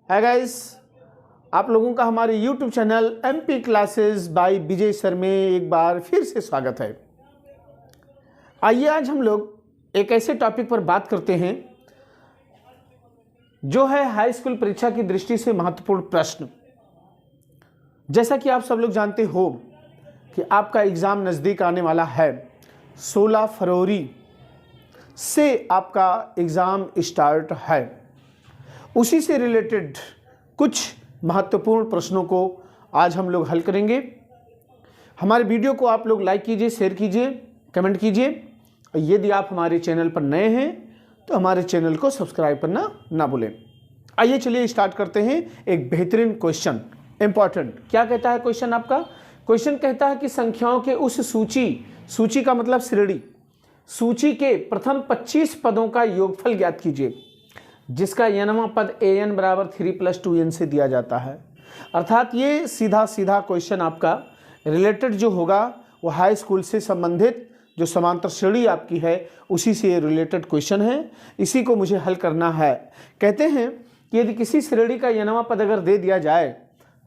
Hi guys, आप लोगों का हमारे YouTube channel MP classes bye विजय सर में एक बार फिर से स्वागत है। आइए आज हम लोग एक ऐसे टॉपिक पर बात करते हैं जो है हाई स्कूल परीक्षा की दृष्टि से महत्वपूर्ण प्रश्न। जैसा कि आप सब लोग जानते हो कि आपका एग्ज़ाम नज़दीक आने वाला है। 16 फरवरी से आपका एग्ज़ाम स्टार्ट है। उसी से रिलेटेड कुछ महत्वपूर्ण प्रश्नों को आज हम लोग हल करेंगे। हमारे वीडियो को आप लोग लाइक कीजिए, शेयर कीजिए, कमेंट कीजिए। और यदि आप हमारे चैनल पर नए हैं तो हमारे चैनल को सब्सक्राइब करना ना भूलें। आइए चलिए स्टार्ट करते हैं। एक बेहतरीन क्वेश्चन, इंपॉर्टेंट। क्या कहता है क्वेश्चन आपका? क्वेश्चन कहता है कि संख्याओं के उस सूची का मतलब श्रेणी, सूची के प्रथम 25 पदों का योगफल ज्ञात कीजिए, जिसका n वां पद an बराबर 3 + 2n से दिया जाता है। अर्थात ये सीधा क्वेश्चन आपका रिलेटेड जो होगा वो हाई स्कूल से संबंधित जो समांतर श्रेणी आपकी है उसी से रिलेटेड क्वेश्चन है। इसी को मुझे हल करना है। कहते हैं कि यदि किसी श्रेणी का n वां पद अगर दे दिया जाए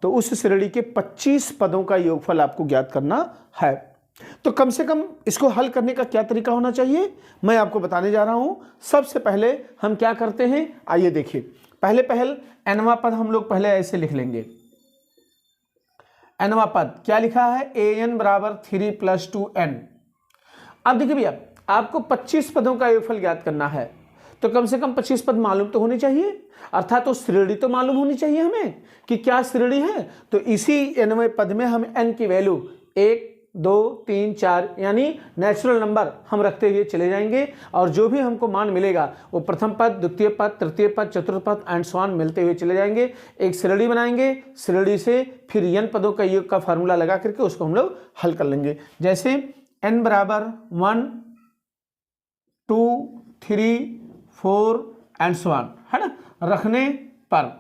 तो उस श्रेणी के 25 पदों का योगफल आपको ज्ञात करना है। तो कम से कम इसको हल करने का क्या तरीका होना चाहिए मैं आपको बताने जा रहा हूं। सबसे पहले हम क्या करते हैं, आइए देखिए। पहले n वां पद हम लोग पहले ऐसे लिख लेंगे। n वां पद क्या लिखा है? an बराबर 3 + 2n। अब देखिए भैया, आपको 25 पदों का योगफल ज्ञात करना है तो कम से कम 25 पद मालूम तो होने चाहिए। अर्थात तो श्रेणी तो मालूम होनी चाहिए हमें कि क्या श्रेणी है। तो इसी nवें पद में हम n की वैल्यू 1, 2, 3, 4 यानी नेचुरल नंबर हम रखते हुए चले जाएंगे और जो भी हमको मान मिलेगा वो प्रथम पद, द्वितीय पद, तृतीय पद, चतुर्थ पद एंड सो ऑन मिलते हुए चले जाएंगे। एक श्रेणी बनाएंगे, श्रेणी से फिर n पदों का योग का फार्मूला लगा करके उसको हम लोग हल कर लेंगे। जैसे n बराबर 1, 2, 3, 4 एंड सो ऑन, है ना, रखने पर।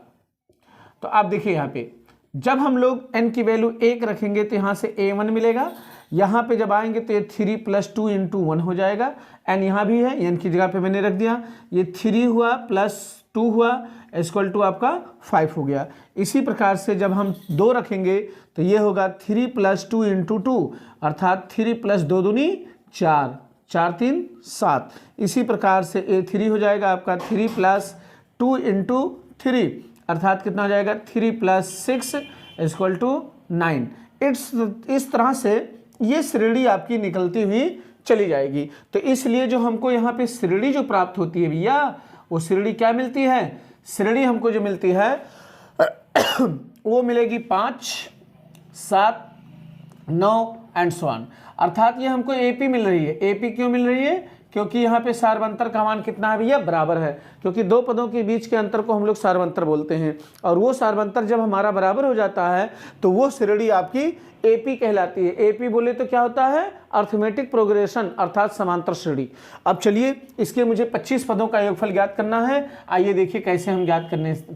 तो आप देखिए यहाँ पे जब हम लोग n की वैल्यू 1 रखेंगे तो यहाँ से a1 मिलेगा। यहाँ पे जब आएंगे तो ये 3 + 2 × 1 हो जाएगा। n यहाँ भी है, n की जगह पे मैंने रख दिया। ये 3 हुआ + 2 हुआ = आपका 5 हो गया। इसी प्रकार से जब हम 2 रखेंगे तो ये होगा 3 + 2 × 2 अर्थात 3 + 2 दूनी 4, 4 3 7। इसी प्रकार से a3 हो जाएगा आपका 3 + 2 × 3 अर्थात कितना हो जाएगा? 3 + 6 = 9। इस तरह से ये श्रेणी आपकी निकलती हुई चली जाएगी। तो इसलिए जो हमको यहाँ पे श्रेणी जो प्राप्त होती है भैया, वो श्रेणी क्या मिलती है? श्रेणी हमको जो मिलती है वो मिलेगी 5, 7, 9 एंड सो ऑन। अर्थात ये हमको AP मिल रही है। AP क्यों मिल रही है? क्योंकि यहाँ पे सार्वंतर का मान कितना है भैया? बराबर है। क्योंकि दो पदों के बीच के अंतर को हम लोग सार्वंतर बोलते हैं और वो सार्वंतर जब हमारा बराबर हो जाता है तो वो श्रेणी आपकी AP कहलाती है। AP बोले तो क्या होता है? अर्थमेटिक प्रोग्रेशन अर्थात समांतर श्रेणी। अब चलिए इसके मुझे 25 पदों का योगफल ज्ञात करना है। आइए देखिए कैसे हम ज्ञात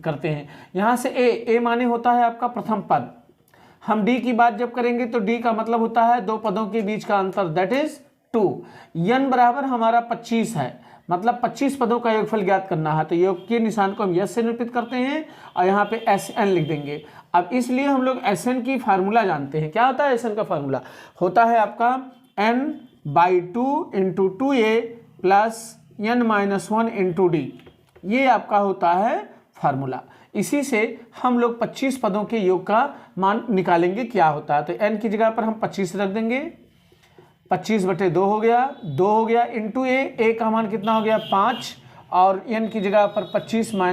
करते हैं। यहाँ से A माने होता है आपका प्रथम पद। हम D की बात जब करेंगे तो D का मतलब होता है दो पदों के बीच का अंतर, दैट इज 2। n बराबर हमारा 25 है, मतलब 25 पदों का योगफल ज्ञात करना है। तो योग के निशान को हम यस से निरूपित करते हैं और यहाँ पे Sn लिख देंगे। अब इसलिए हम लोग Sn की फार्मूला जानते हैं। क्या होता है Sn का फार्मूला? होता है आपका n/2 × 2a + n - 1 × d। ये आपका होता है फार्मूला। इसी से हम लोग 25 पदों के योग का मान निकालेंगे क्या होता है। तो n की जगह पर हम 25 रख देंगे। 25/2 हो गया, 2 हो गया इंटू a का मान कितना हो गया? 5 और n की जगह पर 25 - 1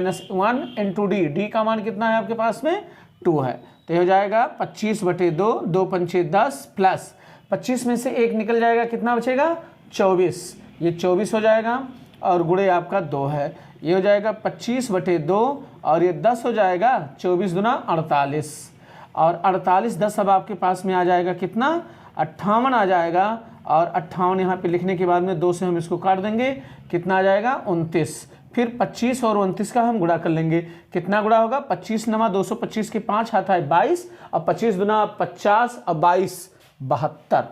× d का मान कितना है आपके पास में? 2 है। तो हो जाएगा 25/2, 2 पंचे 10 प्लस 25 में से 1 निकल जाएगा, कितना बचेगा? 24। ये 24 हो जाएगा और गुणे आपका 2 है। ये हो जाएगा 25/2 और ये 10 हो जाएगा, 24 दूना 48 और 48 10 अब आपके पास में आ जाएगा कितना? 58 आ जाएगा। और 58 यहाँ पे लिखने के बाद में 2 से हम इसको काट देंगे, कितना आ जाएगा? 29। फिर 25 और 29 का हम गुणा कर लेंगे। कितना गुणा होगा? 25 × 225 के 5 हाथ है 22 और 25 दूना 50 और 22 72।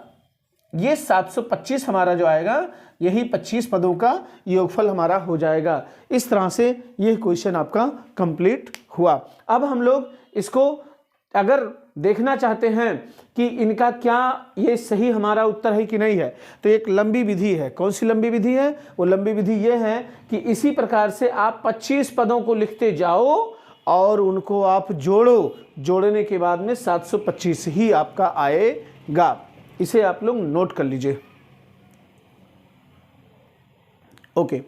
ये 725 हमारा जो आएगा यही 25 पदों का योगफल हमारा हो जाएगा। इस तरह से ये क्वेश्चन आपका कंप्लीट हुआ। अब हम लोग इसको अगर देखना चाहते हैं कि इनका क्या ये सही हमारा उत्तर है कि नहीं है, तो एक लंबी विधि है। कौन सी लंबी विधि है? वो लंबी विधि ये है कि इसी प्रकार से आप 25 पदों को लिखते जाओ और उनको आप जोड़ो, जोड़ने के बाद में 725 ही आपका आएगा। इसे आप लोग नोट कर लीजिए। ओके,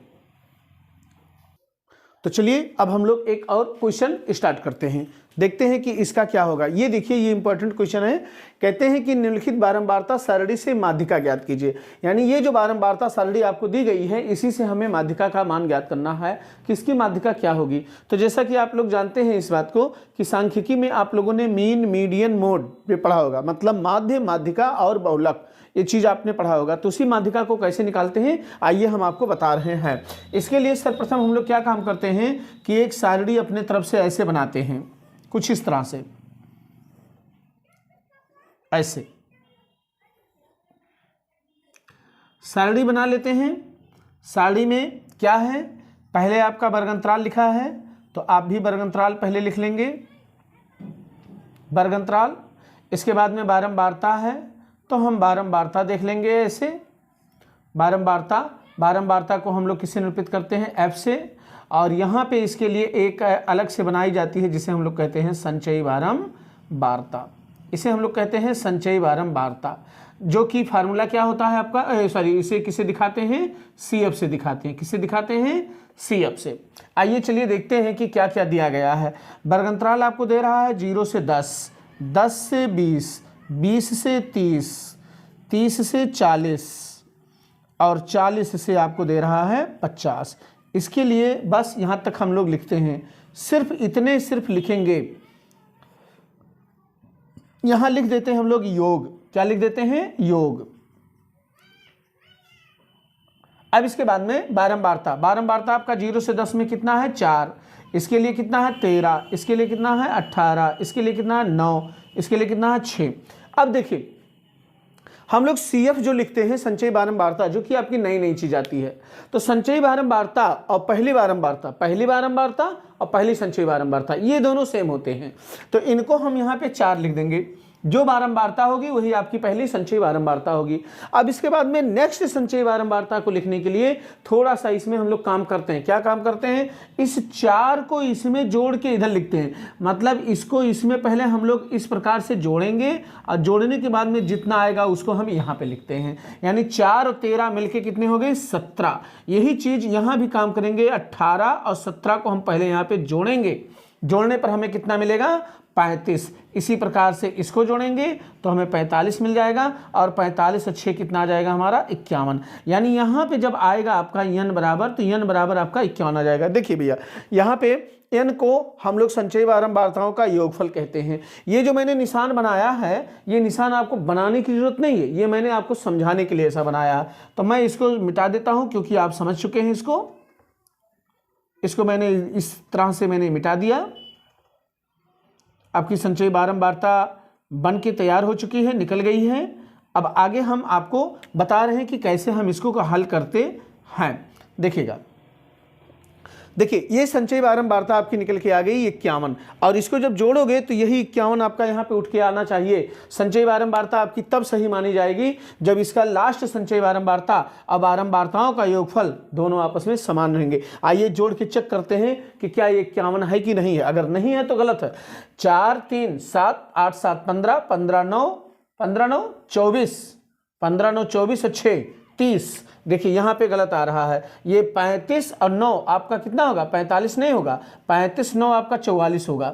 तो चलिए अब हम लोग एक और क्वेश्चन स्टार्ट करते हैं, देखते हैं कि इसका क्या होगा। ये देखिए, ये इंपॉर्टेंट क्वेश्चन है। कहते हैं कि निम्नलिखित बारंबारता सारणी से माध्यिका ज्ञात कीजिए। यानी ये जो बारंबारता सारणी आपको दी गई है, इसी से हमें माध्यिका का मान ज्ञात करना है कि इसकी माध्यिका क्या होगी। तो जैसा कि आप लोग जानते हैं इस बात को कि सांख्यिकी में आप लोगों ने मीन, मीडियन, मोड पे पढ़ा होगा, मतलब माध्य, माध्यिका और बहुलक, ये चीज़ आपने पढ़ा होगा। तो उसी माध्यिका को कैसे निकालते हैं, आइए हम आपको बता रहे हैं। इसके लिए सर्वप्रथम हम लोग क्या काम करते हैं कि एक सारणी अपने तरफ से ऐसे बनाते हैं, कुछ इस तरह से, ऐसे सारणी बना लेते हैं। सारणी में क्या है, पहले आपका वर्गंतराल लिखा है तो आप भी वर्गंतराल पहले लिख लेंगे, वर्गंतराल। इसके बाद में बारंबारता है तो हम बारंबारता देख लेंगे ऐसे। बारंबारता को हम लोग किससे निरूपित करते हैं, एफ से। और यहाँ पे इसके लिए एक अलग से बनाई जाती है जिसे हम लोग कहते हैं संचयी बारंबारता। इसे हम लोग कहते हैं संचयी बारंबारता, जो कि फार्मूला क्या होता है आपका, सॉरी, इसे किसे दिखाते हैं, CF से दिखाते हैं। किससे दिखाते हैं, CF से। आइए चलिए देखते हैं कि क्या क्या दिया गया है। वर्गंतराल आपको दे रहा है 0 से 10, 10 से 20, 20 से 30, 30 से 40 और 40 से आपको दे रहा है 50। इसके लिए बस यहाँ तक हम लोग लिखते हैं, सिर्फ लिखेंगे। यहाँ लिख देते हैं हम लोग योग। क्या लिख देते हैं, योग। अब इसके बाद में बारंबारता आपका 0 से 10 में कितना है, 4। इसके लिए कितना है, 13। इसके लिए कितना है, 18। इसके लिए कितना है, 9। इसके लिए कितना है, 6। अब देखिए, हम लोग CF जो लिखते हैं संचयी बारंबारता, जो कि आपकी नई नई चीज आती है। तो संचयी बारंबारता और पहली बारंबारता और पहली संचयी बारंबारता, ये दोनों सेम होते हैं। तो इनको हम यहाँ पे 4 लिख देंगे। जो बारंबारता होगी वही आपकी पहली संचयी बारंबारता होगी। अब इसके बाद में नेक्स्ट संचयी बारंबारता को लिखने के लिए थोड़ा सा इसमें हम लोग काम करते हैं। क्या काम करते हैं, इस 4 को इसमें जोड़ के इधर लिखते हैं। मतलब इसको इसमें पहले हम लोग इस प्रकार से जोड़ेंगे और जोड़ने के बाद में जितना आएगा उसको हम यहाँ पे लिखते हैं। यानी 4 और 13 मिलके कितने हो गए, 17। यही चीज यहाँ भी काम करेंगे। 18 और 17 को हम पहले यहाँ पे जोड़ेंगे, जोड़ने पर हमें कितना मिलेगा, 35। इसी प्रकार से इसको जोड़ेंगे तो हमें 45 मिल जाएगा और 45 और 6 कितना आ जाएगा हमारा, 51। यानी यहाँ पे जब आएगा आपका n बराबर, तो n बराबर आपका 51 आ जाएगा। देखिए भैया, यहाँ पे n को हम लोग संचयी बारंबारताओं का योगफल कहते हैं। ये जो मैंने निशान बनाया है, ये निशान आपको बनाने की जरूरत नहीं है, ये मैंने आपको समझाने के लिए ऐसा बनाया है। तो मैं इसको मिटा देता हूँ क्योंकि आप समझ चुके हैं इसको मैंने इस तरह से मैंने मिटा दिया। आपकी संचयी बारंबारता बन के तैयार हो चुकी है, निकल गई है। अब आगे हम आपको बता रहे हैं कि कैसे हम इसको हल करते हैं। देखिएगा, देखिए ये संचयी बारंबारता आपकी निकल के आ गई 51, और इसको जब जोड़ोगे तो यही 51 आपका यहाँ पे उठ के आना चाहिए। संचयी बारंबारता आपकी तब सही मानी जाएगी जब इसका लास्ट संचयी बारंबारता और बारंबारताओं का योगफल दोनों आपस में समान रहेंगे। आइए जोड़ के चेक करते हैं कि क्या ये 51 है कि नहीं है। अगर नहीं है तो गलत है। 4 3 7 8 7 15, 15 9 24, 15 9 24 और 6 30। देखिए यहाँ पे गलत आ रहा है। ये 35 और 9 आपका कितना होगा, 45 नहीं होगा, 35 9 आपका 44 होगा।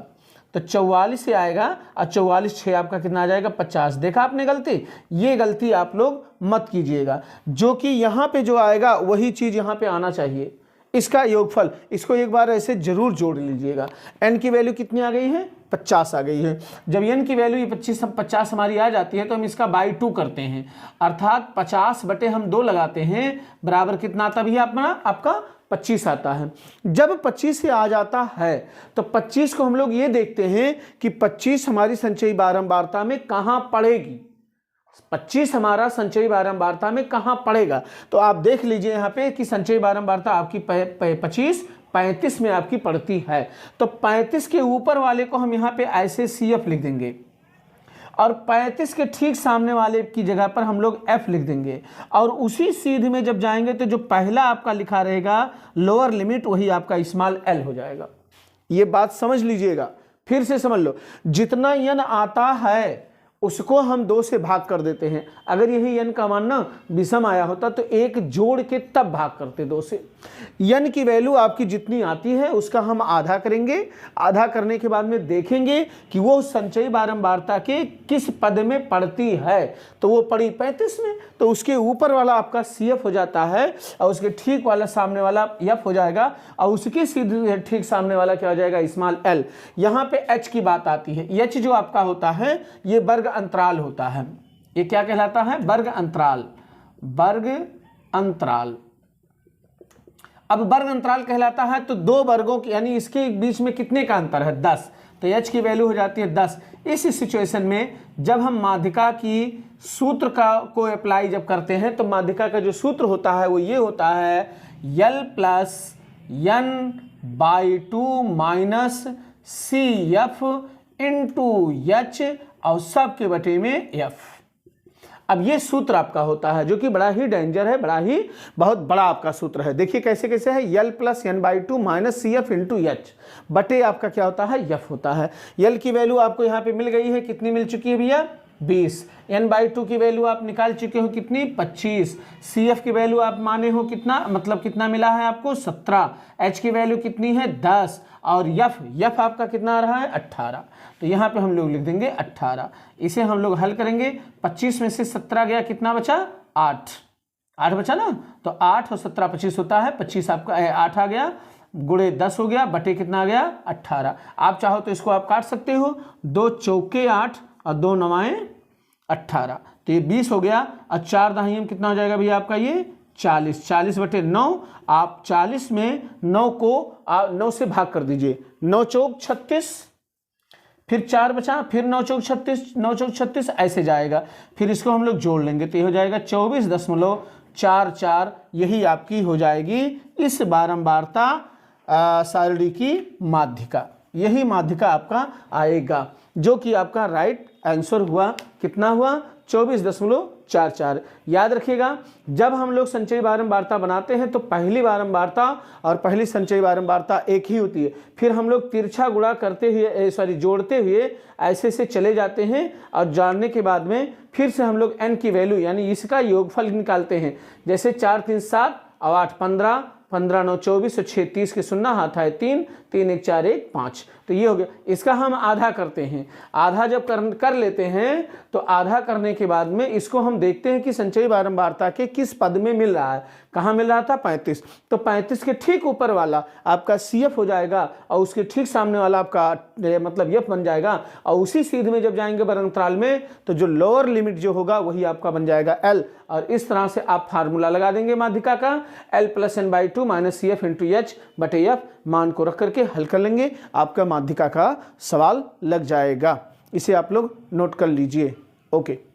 तो 44 से आएगा और 44 6 आपका कितना आ जाएगा, 50। देखा आपने गलती, ये गलती आप लोग मत कीजिएगा। जो कि यहाँ पे जो आएगा वही चीज़ यहाँ पे आना चाहिए, इसका योगफल। इसको एक बार ऐसे जरूर जोड़ लीजिएगा। n की वैल्यू कितनी आ गई है, 50 आ गई है। जब n की वैल्यू 50 हमारी आ जाती है तो हम इसका बाई 2 करते हैं, अर्थात 50 बटे हम 2 लगाते हैं, बराबर कितना आता भी आपका 25 आता है। जब 25 से आ जाता है तो 25 को हम लोग ये देखते हैं कि 25 हमारी संचयी बारंबारता में कहाँ पड़ेगी, 25 हमारा संचयी बारंबारता में कहाँ पड़ेगा, तो आप देख लीजिए यहाँ पे कि संचयी बारंबारता आपकी 35 में आपकी पड़ती है। तो 35 के ऊपर वाले को हम यहाँ पे ऐसे CF लिख देंगे और 35 के ठीक सामने वाले की जगह पर हम लोग F लिख देंगे, और उसी सीध में जब जाएंगे तो जो पहला आपका लिखा रहेगा लोअर लिमिट वही आपका स्मॉल l हो जाएगा। ये बात समझ लीजिएगा, फिर से समझ लो, जितना n आता है उसको हम 2 से भाग कर देते हैं। अगर यही n का मान ना विषम आया होता तो 1 जोड़ के तब भाग करते 2 से। n की वैल्यू आपकी जितनी आती है उसका हम आधा करेंगे, आधा करने के बाद में देखेंगे कि वो संचयी बारंबारता के किस पद में पड़ती है। तो वो पड़ी 35 में, तो उसके ऊपर वाला आपका CF हो जाता है और उसके ठीक वाला सामने वाला F हो जाएगा और उसके सीधे ठीक सामने वाला क्या हो जाएगा स्मॉल l। यहाँ पे h की बात आती है। h जो आपका होता है ये वर्ग अंतराल होता है। ये क्या कहलाता है? वर्ग अंतराल। वर्ग अंतराल। अब वर्ग अंतराल कहलाता है तो 2 वर्गों के यानी इसके बीच में कितने का अंतर है? 10। तो h की वैल्यू हो जाती है 10। इस सिचुएशन में जब हम माध्यिका की सूत्र को अप्लाई जब करते हैं तो माध्यिका का जो सूत्र होता है वो ये होता है L + n/2 minus CF into H और सब के बटे में F। अब ये सूत्र आपका होता है जो कि बड़ा ही डेंजर है, बहुत बड़ा आपका सूत्र है। देखिए कैसे कैसे है, L + n/2 minus CF into H बटे आपका क्या होता है? F होता है। L की वैल्यू आपको यहाँ पे मिल गई है, कितनी मिल चुकी है भैया? 20। n/2 की वैल्यू आप निकाल चुके हो कितनी? 25। CF की वैल्यू आप माने हो कितना, मतलब कितना मिला है आपको? 17। H की वैल्यू कितनी है? 10। और F आपका कितना आ रहा है? 18। तो यहाँ पे हम लोग लिख देंगे 18। इसे हम लोग हल करेंगे। 25 में से 17 गया, कितना बचा? 8 बचा ना। तो 8 और 17 25 होता है। 25 आपका 8 आ गया, गुणे 10 हो गया, बटे कितना आ गया? 18। आप चाहो तो इसको आप काट सकते हो, 2 चौके 8 और 2 नवाएं 18। तो ये 20 हो गया और 4 दाहिने में कितना हो जाएगा भैया आपका? ये 40। 40 बटे 9। आप 40 में 9 को 9 से भाग कर दीजिए। 9 चौक 36, फिर 4 बचा, फिर 9 चौक 36, 9 चौक 36 ऐसे जाएगा। फिर इसको हम लोग जोड़ लेंगे तो ये हो जाएगा 24.44। यही आपकी हो जाएगी इस बारंबारता सारणी की माध्यिका। यही माध्यिका आपका आएगा जो कि आपका राइट आंसर हुआ। कितना हुआ? 24.44। याद रखिएगा, जब हम लोग संचयी बारंबारता बनाते हैं तो पहली बारंबारता और पहली संचयी बारंबारता एक ही होती है। फिर हम लोग तिरछा गुणा करते हुए जोड़ते हुए ऐसे से चले जाते हैं और जानने के बाद में फिर से हम लोग n की वैल्यू यानी इसका योगफल निकालते हैं। जैसे 4 3 7 और 8 15, 15 9 24 और 6 30 के 0 हाथ आए 3, 3 1 4 1 5। तो ये हो गया। इसका हम आधा करते हैं। आधा जब कर लेते हैं तो आधा करने के बाद में इसको हम देखते हैं कि संचयी बारंबारता के किस पद में मिल रहा है। कहाँ मिल रहा था? 35। तो 35 के ठीक ऊपर वाला आपका CF हो जाएगा और उसके ठीक सामने वाला आपका मतलब F बन जाएगा। और उसी सीध में जब जाएंगे वर्ग अंतराल में तो जो लोअर लिमिट जो होगा वही आपका बन जाएगा L। और इस तरह से आप फार्मूला लगा देंगे माध्यिका का, L + n/2 minus CF into H बटे F। मान को रख करके हल कर लेंगे, आपका माध्यिका का सवाल लग जाएगा। इसे आप लोग नोट कर लीजिए। ओके।